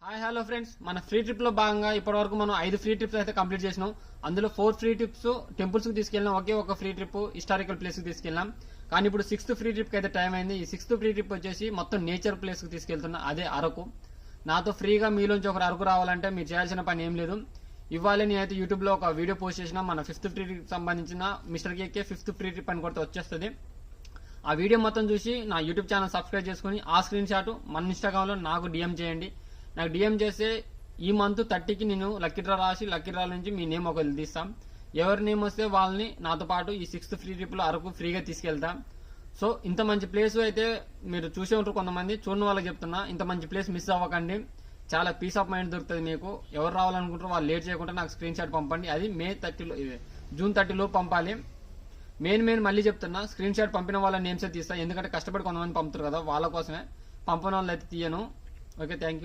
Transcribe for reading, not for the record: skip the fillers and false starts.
Hi hello friends, మన free trip లో భాగంగా ఇప్పటివరకు మనం 5 ఫ్రీ ట్రిప్స్ అయితే కంప్లీట్ చేసినాం. అందులో 4 ఫ్రీ ట్రిప్స్ టెంపుల్స్ కి తీసుకెళ్ళినాం, ఒకే ఒక ఫ్రీ ట్రిప్ హిస్టారికల్ ప్లేస్ కి తీసుకెళ్ళాం. కానీ ఇప్పుడు 6th ఫ్రీ ట్రిప్ కి అయితే టైం అయింది. ఈ 6th ఫ్రీ ట్రిప్ వచ్చేసి మొత్తం నేచర్ ప్లేస్ కి తీసుకెళ్తున్నా, అదే అరకు. నాతో ఫ్రీగా మీలోంచి ఒకరు అరకు రావాలంటే మీరు చేయాల్సిన పని ఏం లేదు. ఇవాళ నేనైతే యూట్యూబ్ లో ఒక వీడియో పోస్ట్ చేసిన మన 5th ఫ్రీ ట్రిప్ సంబంధించిన మిస్టర్ కేకే 5th ఫ్రీ ట్రిప్ అని కొడితే వచ్చేస్తుంది. ఆ వీడియో మొత్తం చూసి నా యూట్యూబ్ ఛానల్ సబ్స్క్రైబ్ చేసుకుని ఆ స్క్రీన్ షాట్ మన ఇన్స్టాగ్రామ్ లో నాకు డిఎం చేయండి. నాకు డిఎం చేస్తే ఈ మంత్ 30కి నేను లక్కీ డ్రా రాసి లక్కీ డ్రా నుంచి మీ నేమ్ ఒకరు తీస్తాం. ఎవరి నేమ్ వస్తే వాళ్ళని నాతో పాటు ఈ 6th ఫ్రీ ట్రిప్ లో అరకు ఫ్రీగా తీసుకెళ్తాం. సో ఇంత మంచి ప్లేస్ అయితే మీరు చూసే ఉంటారు, కొంతమంది చూడని వాళ్ళకి చెప్తున్నా, ఇంత మంచి ప్లేస్ మిస్ అవ్వకండి. చాలా పీస్ ఆఫ్ మైండ్ దొరుకుతుంది మీకు. ఎవరు రావాలనుకుంటారో వాళ్ళు లేట్ చేయకుండా నాకు స్క్రీన్ షాట్ పంపండి. అది జూన్ 30 పంపాలి. మెయిన్ మళ్ళీ చెప్తున్నా, స్క్రీన్ షాట్ పంపిన వాళ్ళ నేమ్సే తీస్తా, ఎందుకంటే కష్టపడి కొంతమంది పంపుతారు కదా, వాళ్ళ కోసమే. పంపిన వాళ్ళు అయితే తీయను. Okay, thank you.